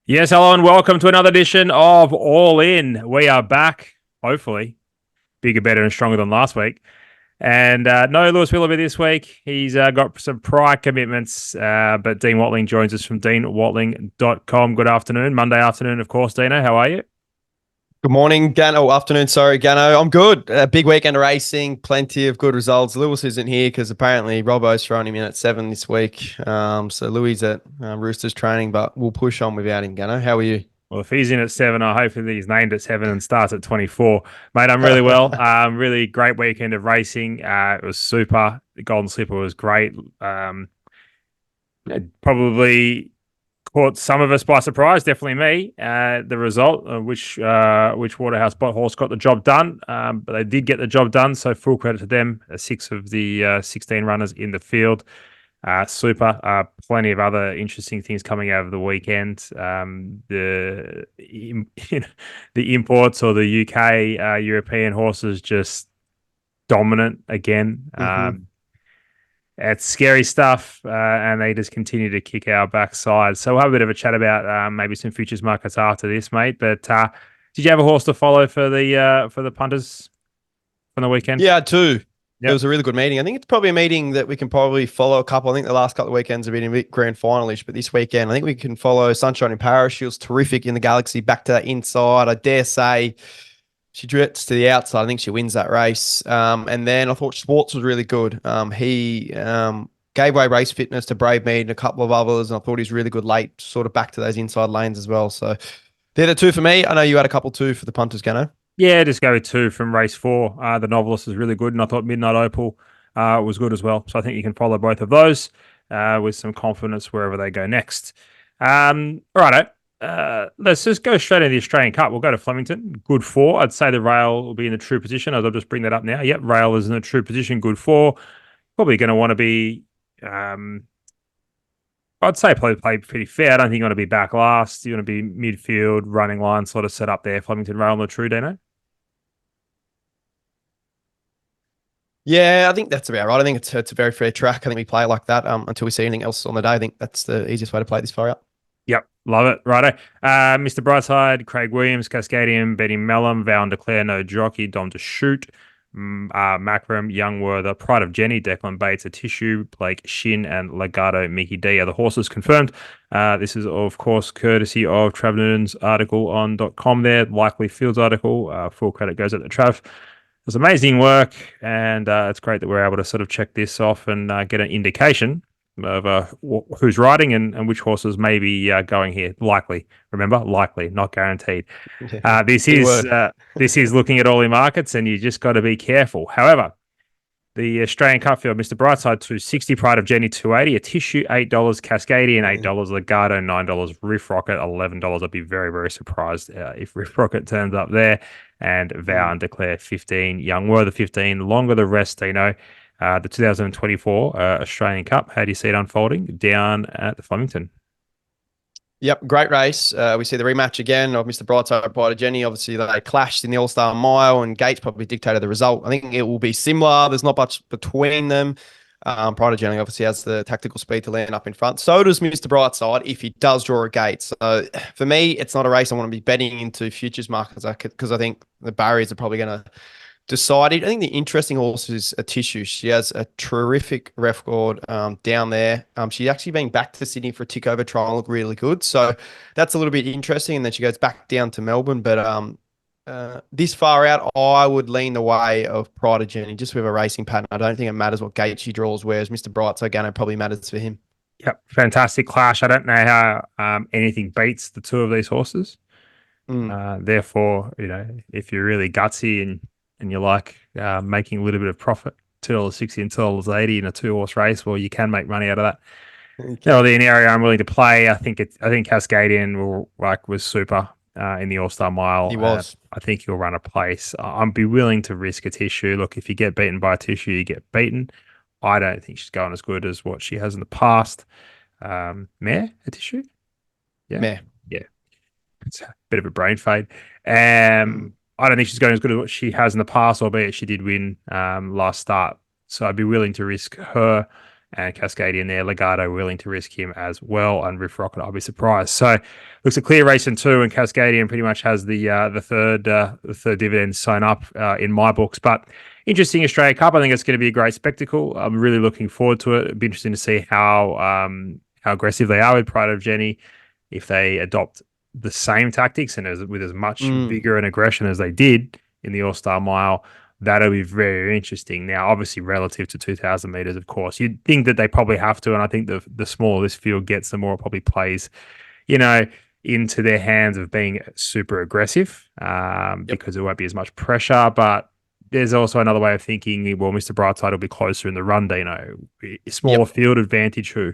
Yes, hello and welcome to another edition of All In. We are back, hopefully, bigger, better and stronger than last week. And no Lewis Willoughby this week. He's got some prior commitments, but Dean Watling joins us from deanwatling.com. Good afternoon, Monday afternoon, of course, Dino. How are you? Good morning, Gano. Afternoon, sorry, Gano. I'm good. A big weekend of racing, plenty of good results. Lewis isn't here because apparently Robbo's throwing him in at 7 this week. So Louis at Roosters training, but we'll push on without him, Gano. How are you? Well, if he's in at 7, I hope that he's named at 7 and starts at 24. Mate, I'm really well. Really great weekend of racing. It was super. The Golden Slipper was great. Probably caught some of us by surprise, definitely me. The result, which Waterhouse horse got the job done, but they did get the job done, so full credit to them. 6 of the 16 runners in the field. Super. Plenty of other interesting things coming out of the weekend. The imports or the UK European horses just dominant again. It's scary stuff, and they just continue to kick our backside. So we'll have a bit of a chat about maybe some futures markets after this, mate. But did you have a horse to follow for the punters from the weekend? Yeah, two. Yep. It was a really good meeting. I think it's probably a meeting that we can probably follow a couple. I think the last couple of weekends have been a bit grand finalish, but this weekend I think we can follow Sunshine in Paris. She was terrific in the Galaxy, back to that inside. I dare say she drifts to the outside. I think she wins that race. And then I thought Sports was really good. He gave away race fitness to Brave Mead and a couple of others, and I thought he was really good late, sort of back to those inside lanes as well. So they're the two for me. I know you had a couple too for the punters, Gano. Yeah, just go with 2 from race 4. The Novelist was really good, and I thought Midnight Opal was good as well. So I think you can follow both of those with some confidence wherever they go next. Righto. Let's just go straight into the Australian Cup. We'll go to Flemington. Good 4. I'd say the Rail will be in the true position. I'll just bring that up now. Yep, Rail is in the true position. Good 4. Probably going to want to be... I'd say play pretty fair. I don't think you want to be back last. You want to be midfield, running line sort of set up there. Flemington Rail in the true, Dino? Yeah, I think that's about right. I think it's a very fair track. I think we play it like that until we see anything else on the day. I think that's the easiest way to play this far out. Yep, love it. Righto. Mr Brightside, Craig Williams, Cascadian, Betty Mellum, Val and Declare, No Jockey, Dom to Shoot, Macram, Youngworther, Pride of Jenni, Declan Bates, A Tissue, Blake Shin, and Legato Mickey D are the horses confirmed. This is, of course, courtesy of Trav Noonan's article on .com there, likely Fields article. Full credit goes out to Trav. It was amazing work, and it's great that we're able to sort of check this off and get an indication of who's riding and which horses may be going here. Likely, remember, likely, not guaranteed. This is looking at all the markets, and you just got to be careful. However, the Australian Cup field, Mr Brightside 260, Pride of Jenni 280, A Tissue $8, Cascadian $8, Legato $9, Riff Rocket $11. I'd be very, very surprised if Riff Rocket turns up there. And Vow and Declare 15, Youngworther 15, longer the rest, Dino. The 2024 Australian Cup. How do you see it unfolding down at the Flemington? Yep, great race. We see the rematch again of Mr Brightside and Pride of Jenni. Obviously, they clashed in the All-Star Mile, and Gates probably dictated the result. I think it will be similar. There's not much between them. Pride of Jenni obviously has the tactical speed to land up in front. So does Mr Brightside if he does draw a gate. So for me, it's not a race I want to be betting into futures markets because I think the barriers are probably going to decide it. I think the interesting horse is A Tissue. She has a terrific record down there. She's actually been back to Sydney for a tick over trial and look really good. So that's a little bit interesting. And then she goes back down to Melbourne. But this far out, I would lean the way of Pride of Jenni just with a racing pattern. I don't think it matters what gate she draws, whereas Mr Brightside Gano probably matters for him. Yep, fantastic clash. I don't know how anything beats the two of these horses. Therefore, if you're really gutsy and you like making a little bit of profit, $2.60 and $2.80 in a 2-horse race, well, you can make money out of that. Okay. The area I'm willing to play, I think Cascadian was super in the All-Star Mile. He was. I think he'll run a place. I'd be willing to risk A Tissue. Look, if you get beaten by A Tissue, you get beaten. I don't think she's going as good as what she has in the past. Mare, A Tissue? Yeah. Mare. Yeah. It's a bit of a brain fade. I don't think she's going as good as what she has in the past, albeit she did win last start. So I'd be willing to risk her and Cascadian there. Legato willing to risk him as well, and Riff Rocket, I'll be surprised. So looks a clear race in 2, and Cascadian pretty much has the third dividend sign up in my books. But interesting Australia Cup. I think it's going to be a great spectacle. I'm really looking forward to it. It'd be interesting to see how aggressive they are with Pride of Jenni, if they adopt the same tactics and with as much vigor and aggression as they did in the All-Star Mile. That'll be very interesting. Now, obviously, relative to 2,000 meters, of course, you'd think that they probably have to, and I think the smaller this field gets, the more it probably plays, into their hands of being super aggressive, because there won't be as much pressure. But there's also another way of thinking. Well, Mr Brightside will be closer in the run. Smaller field advantage. Who?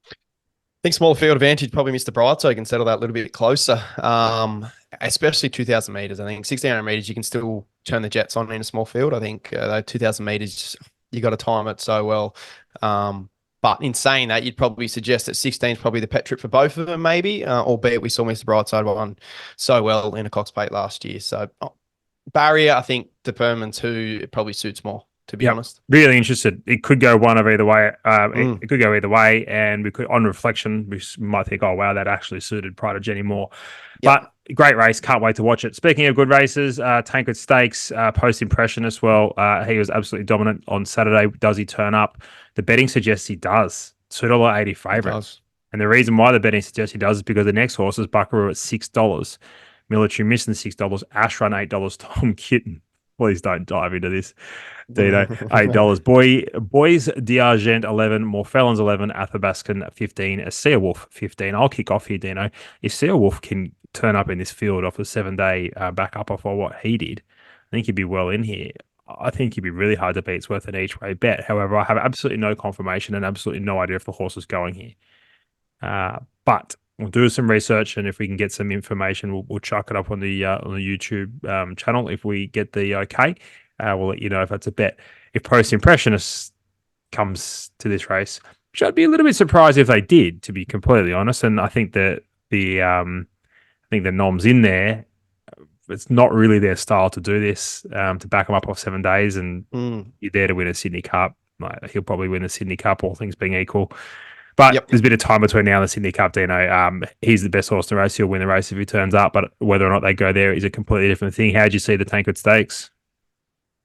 I think smaller field advantage, probably Mr. Brightside can settle that a little bit closer, especially 2,000 meters. I think 1,600 meters, you can still turn the jets on in a small field. I think 2,000 meters, you got to time it so well. But in saying that, you'd probably suggest that 16 is probably the pet trip for both of them, maybe, albeit we saw Mr. Brightside run so well in a Cox Plate last year. So barrier, I think determines who it probably suits more, to be honest. Really interested. It could go one of either way. It could go either way, and we could, on reflection, we might think, oh wow, that actually suited Pride of Jenni more. But great race, can't wait to watch it. Speaking of good races, Tankard Stakes, post impression as well. He was absolutely dominant on Saturday. Does he turn up? The betting suggests he does. $2.80 favourite. And the reason why the betting suggests he does is because the next horse is Buckaroo at $6. Military Mission $6. Ash Run $8. Tom Kitten. Please don't dive into this. Dino, $8. Boys D'Argent 11, Morfellons 11, Athabascan 15, Seawolf 15. I'll kick off here, Dino. If Seawolf can turn up in this field off a 7-day back up off what he did, I think he'd be well in here. I think he'd be really hard to beat. It's worth an each way bet. However, I have absolutely no confirmation and absolutely no idea if the horse is going here. But we'll do some research, and if we can get some information, we'll chuck it up on the YouTube channel. If we get the okay, we'll let you know if that's a bet. If Post Impressionist comes to this race, which I'd be a little bit surprised if they did, to be completely honest. And I think that the nom's in there. It's not really their style to do this, to back them up off 7 days, and you're there to win a Sydney Cup. He'll probably win the Sydney Cup, all things being equal. But there's a bit of time between now and the Sydney Cup, Dino. He's the best horse in the race. He'll win the race if he turns up. But whether or not they go there is a completely different thing. How do you see the Tankard Stakes?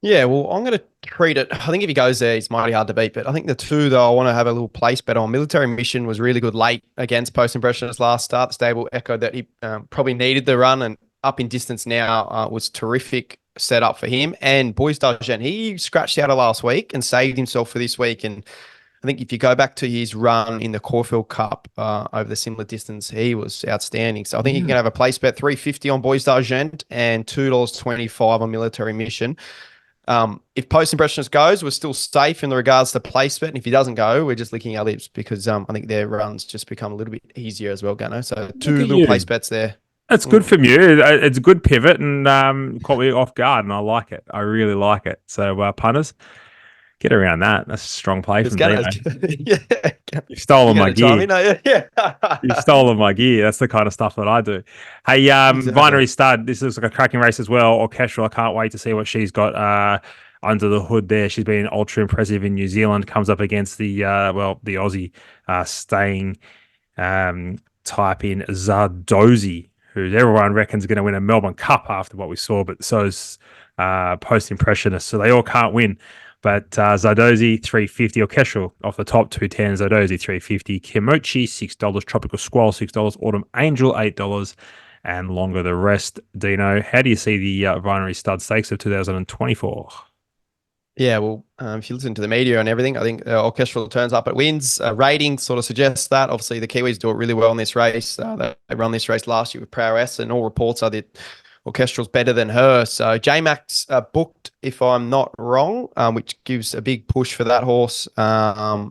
Yeah, well, I'm going to treat it. I think if he goes there, it's mighty hard to beat. But I think the two, though, I want to have a little place bet on. Military Mission was really good late against Post Impressionist last start. The stable echoed that he probably needed the run, and up in distance now was terrific setup for him. And Boys D'Argent, he scratched out of last week and saved himself for this week. And I think if you go back to his run in the Caulfield Cup over the similar distance, he was outstanding. So I think you can have a place bet, $3.50 on Boys D'Argent and $2.25 on Military Mission. If Post Impressionist goes, we're still safe in the regards to place bet. And if he doesn't go, we're just licking our lips, because I think their runs just become a little bit easier as well, Gano. So two little place bets there. That's good from you. It's a good pivot, and caught me off guard, and I like it. I really like it. So punters, get around that. That's a strong play from Dino. You've stolen my gear. You've stolen my gear. That's the kind of stuff that I do. Hey, Binary Stud, this looks like a cracking race as well. Orchestral, I can't wait to see what she's got under the hood there. She's been ultra impressive in New Zealand. Comes up against the Aussie staying type in Zardozi, who everyone reckons is going to win a Melbourne Cup after what we saw, but so's Post Impressionist. So they all can't win. But Zardozi, $3.50. Orchestral off the top, $2.10. Zardozi, $3.50. Kimochi, $6. Tropical Squall, $6. Autumn Angel, $8. And longer the rest. Dino, how do you see the Binary Stud Stakes of 2024? Yeah, well, if you listen to the media and everything, I think Orchestral turns up at wins. Rating sort of suggests that. Obviously, the Kiwis do it really well in this race. They run this race last year with prowess, and all reports are that Orchestral's better than her. So J-Max booked, if I'm not wrong, which gives a big push for that horse. I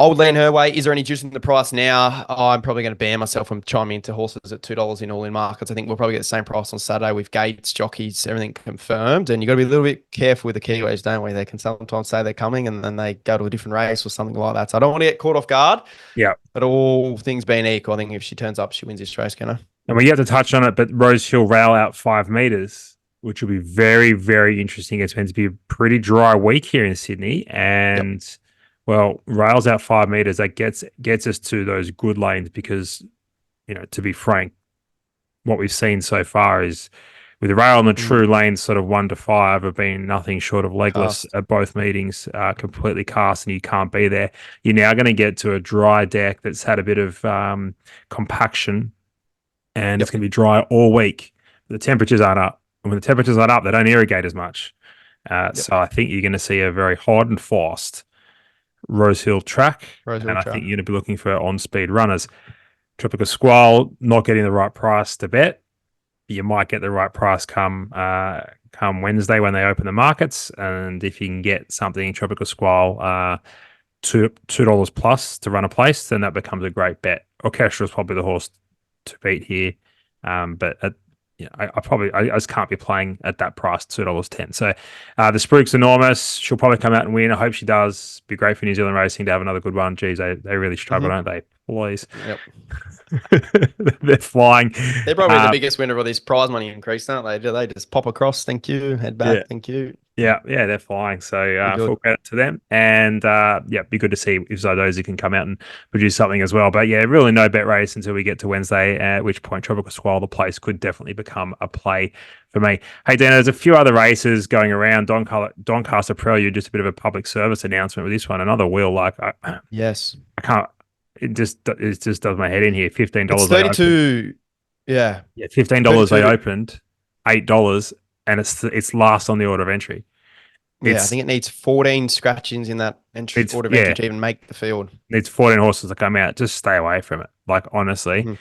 would lean her way. Is there any juice in the price now? I'm probably going to ban myself from chiming into horses at $2 in all-in markets. I think we'll probably get the same price on Saturday with gates, jockeys, everything confirmed. And you've got to be a little bit careful with the Kiwis, don't we? They can sometimes say they're coming and then they go to a different race or something like that. So I don't want to get caught off guard. Yeah. But all things being equal, I think if she turns up, she wins this race, can I? And we have to touch on it, but Rose Hill rail out 5 meters, which will be very, very interesting. It's meant to be a pretty dry week here in Sydney. And Well, rails out 5 meters, that gets us to those good lanes because, to be frank, what we've seen so far is with the rail and the true lanes, sort of 1 to 5, have been nothing short of legless Cast. at both meetings, completely cast, and you can't be there. You're now going to get to a dry deck that's had a bit of compaction, and it's Yep. going to be dry all week. The temperatures aren't up. And when the temperatures aren't up, they don't irrigate as much. Yep. So I think you're going to see a very hard and fast Rosehill track, Rosehill and I track. think you're going to be looking for on-speed runners. Tropical Squall, not getting the right price to bet. You might get the right price come Wednesday when they open the markets, and if you can get something Tropical Squall $2 plus to run a place, then that becomes a great bet. Orchestra is probably the horse to beat here, but I just can't be playing at that price, $2.10. So the Spruik's enormous. She'll probably come out and win. I hope she does. Be great for New Zealand racing to have another good one. Geez, they really struggle, don't they? Please. Yep. They're flying. They're probably the biggest winner of this prize money increase, aren't they? Do they just pop across? Thank you. Head back. Yeah. Thank you. Yeah, they're flying. So full credit to them. And be good to see if Zodosi can come out and produce something as well. But yeah, really no bet race until we get to Wednesday, at which point Tropical Squall, the place, could definitely become a play for me. Hey, Dana, there's a few other races going around. Doncaster Prelude, just a bit of a public service announcement with this one. Another wheel, Yes. I can't. It just does my head in here. $15. It's 32. Yeah. Yeah, $15 they opened, $8, and it's last on the order of entry. I think it needs 14 scratchings in that order of entry to even make the field. Needs 14 horses to come out. Just stay away from it. Honestly,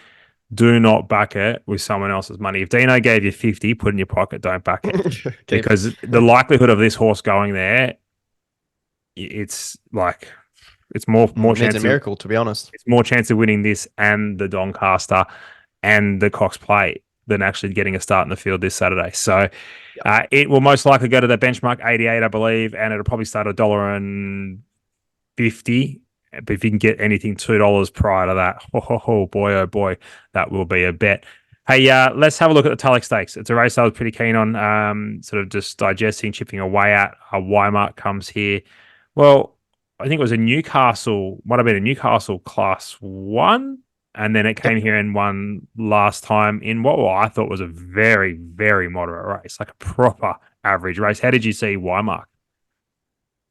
do not back it with someone else's money. If Dino gave you 50, put it in your pocket. Don't back it because the likelihood of this horse going there, it's more chance. It's a miracle, to be honest. It's more chance of winning this and the Doncaster and the Cox Plate than actually getting a start in the field this Saturday. So it will most likely go to the benchmark 88, I believe, and it'll probably start $1.50. But if you can get anything $2 prior to that, oh boy, that will be a bet. Hey, let's have a look at the Tulloch Stakes. It's a race I was pretty keen on, sort of just digesting, chipping away at. Wymark comes here. Well, I think it was might have been a Newcastle Class 1. And then it came here and won last time in what I thought was a very, very moderate race, like a proper average race. How did you see Wymark?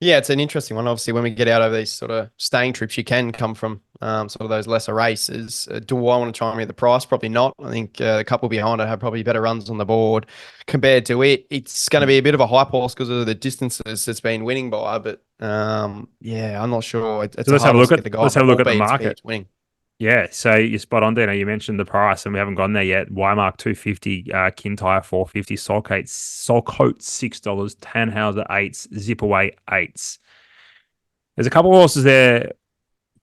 Yeah, it's an interesting one. Obviously, when we get out of these sort of staying trips, you can come from sort of those lesser races. Do I want to try and at the price? Probably not. I think the couple behind it have probably better runs on the board compared to it. It's going to be a bit of a hype horse because of the distances it's been winning by. But I'm not sure. So let's have a look at the market. Winning. Yeah, so you're spot on, Dino. You mentioned the price, and we haven't gone there yet. Wymark $250, Kintyre $450, Solcoat $6, Tannhauser $8, Zipaway $8. There's a couple of horses there.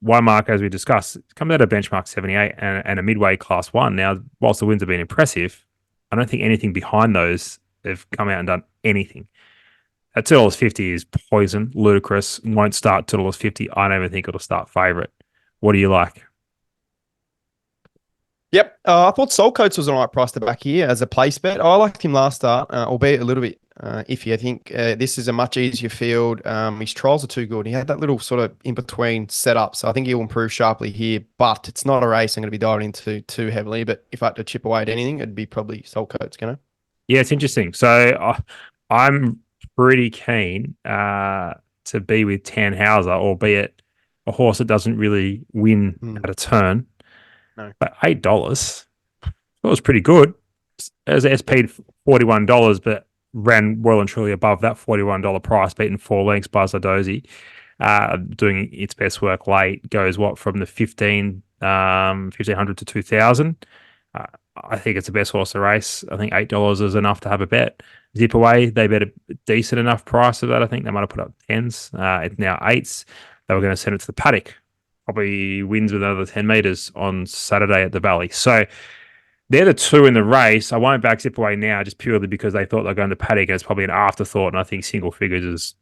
Wymark, as we discussed, comes out of benchmark 78 and a midway Class 1. Now, whilst the wins have been impressive, I don't think anything behind those have come out and done anything. At $2.50 is poison, ludicrous, won't start $2.50. I don't even think it'll start favourite. What do you like? Yep. I thought Solcoats was the right price to back here as a place bet. I liked him last start, albeit a little bit iffy. I think this is a much easier field. His trials are too good. He had that little sort of in-between setup, so I think he'll improve sharply here, but it's not a race I'm going to be diving into too heavily. But if I had to chip away at anything, it'd be probably Solcoats, Yeah, it's interesting. So I'm pretty keen to be with Tannhauser, albeit a horse that doesn't really win at a turn. No. But $8, that was pretty good. As SP'd $41, but ran well and truly above that $41 price, beaten 4 lengths by Zodosi, doing its best work late. Goes from the 1,500 to 2,000. I think it's the best horse to race. I think $8 is enough to have a bet. Zip away, they bet a decent enough price of that. I think they might have put up 10s. It's now 8s. They were going to send it to the paddock. Probably wins with another 10 meters on Saturday at the Valley. So they're the two in the race. I won't back Zip away now just purely because they thought they're going to paddock and it's probably an afterthought. And I think single figures is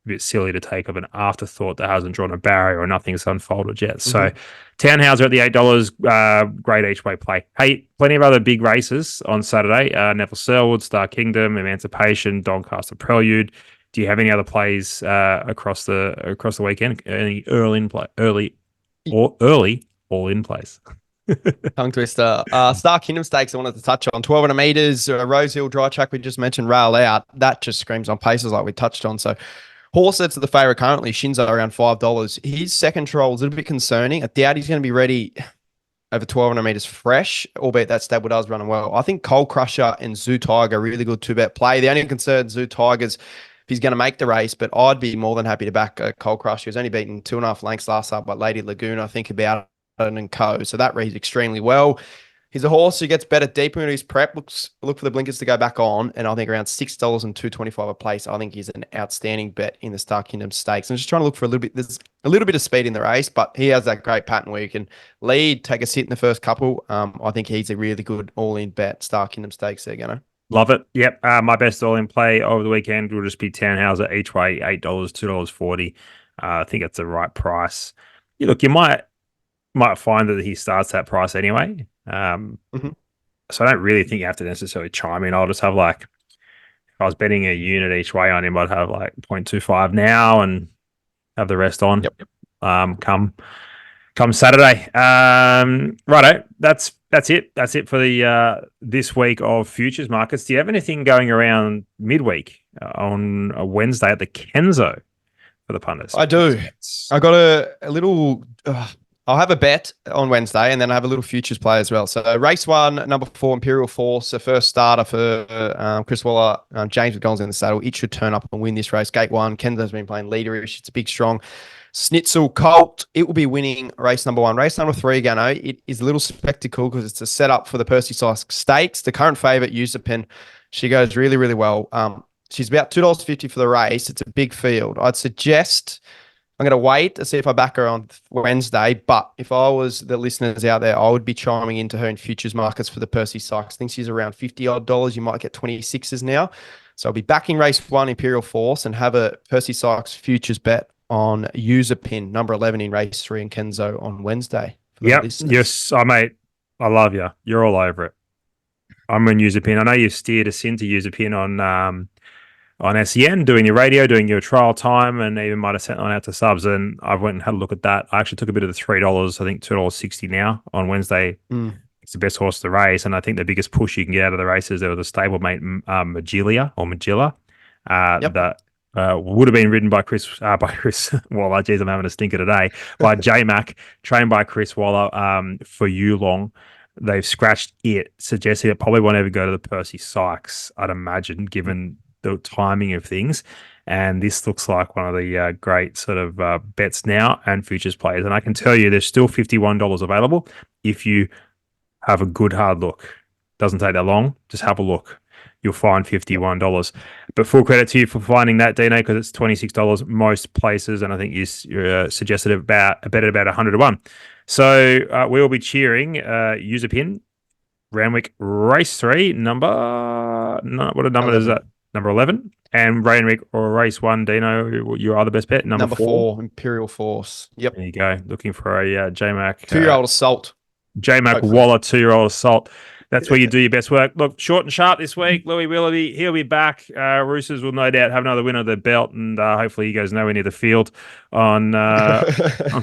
a bit silly to take of an afterthought that hasn't drawn a barrier or nothing's unfolded yet. So Tannhauser at the $8, great each way play. Hey, plenty of other big races on Saturday. Neville Selwood, Star Kingdom, Emancipation, Doncaster Prelude. Do you have any other plays across the weekend? Any early all in plays? Tongue twister. Star Kingdom Stakes I wanted to touch on. 1200 meters, Rose Hill dry track we just mentioned, rail out. That just screams on paces like we touched on. So horse that's the favourite currently, Shinzo around $5. His second trial is a little bit concerning. I doubt he's going to be ready over 1200 meters fresh, albeit that stable does run well. I think Coal Crusher and Zoo Tiger really good two-bet play. The only concern, Zoo Tiger's if he's going to make the race, but I'd be more than happy to back Coal Crusher. He was only beaten 2.5 lengths last up by Lady Laguna, I think about it, and co. So that reads extremely well. He's a horse who gets better deeper into his prep. Look for the blinkers to go back on, and I think around $6 and $2.25 a place. I think he's an outstanding bet in the Star Kingdom Stakes. I'm just trying to look for a little bit. There's a little bit of speed in the race, but he has that great pattern where you can lead, take a sit in the first couple. I think he's a really good all-in bet. Star Kingdom Stakes there, Gunnar. Love it. Yep. My best all-in play over the weekend will just be Townhauser each way, $8, $2.40. I think it's the right price. Look, you might find that he starts that price anyway. So I don't really think you have to necessarily chime in. I'll just have if I was betting a unit each way on him, I'd have 0.25 now and have the rest on. Yep. Come Saturday. Righto. That's it. That's it for the this week of futures markets. Do you have anything going around midweek on a Wednesday at the Kenzo for the punters? I do. I got a little. I'll have a bet on Wednesday, and then I have a little futures play as well. So race 1, number 4, Imperial Force, the first starter for Chris Waller. James McDonald's in the saddle. It should turn up and win this race. Gate 1. Kenzo's been playing leaderish. It's a big, strong Schnitzel Colt. It will be winning race number 1. Race number 3, Gano, it is a little spectacle because it's a setup for the Percy Sykes Stakes. The current favourite, Userpin, she goes really, really well. She's about $2.50 for the race. It's a big field. I'd suggest I'm going to wait to see if I back her on Wednesday. But if I was the listeners out there, I would be chiming into her in futures markets for the Percy Sykes. I think she's around $50 odd. You might get 26s now. So I'll be backing race 1, Imperial Force, and have a Percy Sykes futures bet on user pin number 11 in race 3 in Kenzo on Wednesday. Yep. Yes, mate. I love you. You're all over it. I'm on user pin. I know you steered us into user pin on SEN, doing your radio, doing your trial time, and even might have sent one out to subs. And I went and had a look at that. I actually took a bit of the $3, I think $2.60 now on Wednesday. It's the best horse to race. And I think the biggest push you can get out of the race is there was a stablemate, Magilla, that would have been ridden by Chris Waller. Geez, I'm having a stinker today. By J-Mac, trained by Chris Waller for Yulong. They've scratched it, suggesting it probably won't ever go to the Percy Sykes, I'd imagine, given the timing of things. And this looks like one of the great sort of bets now and futures players. And I can tell you there's still $51 available if you have a good hard look. Doesn't take that long. Just have a look. You'll find $51. But full credit to you for finding that, Dino, because it's $26 most places. And I think you suggested a bet about 100 to 1. So we will be cheering user pin, Randwick Race 3, what a number is that? Number 11. And Randwick or Race 1, Dino, your other best bet, number 4. Imperial Force. Yep. There you go. Looking for a J-Mac. 2-year-old Assault. J-Mac Waller, 2-year-old Assault. That's where you do your best work. Look, short and sharp this week. Louis Willoughby, he'll be back. Roosters will no doubt have another win of the belt, and hopefully he goes nowhere near the field on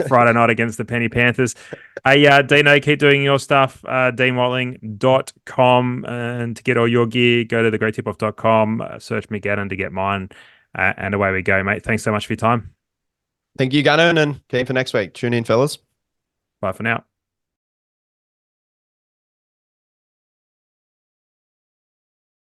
Friday night against the Penny Panthers. Hey, Dino, keep doing your stuff. DeanWatling.com, and to get all your gear, go to thegreattipoff.com, search McGadden to get mine, and away we go, mate. Thanks so much for your time. Thank you, Gunnar, and keen for next week. Tune in, fellas. Bye for now.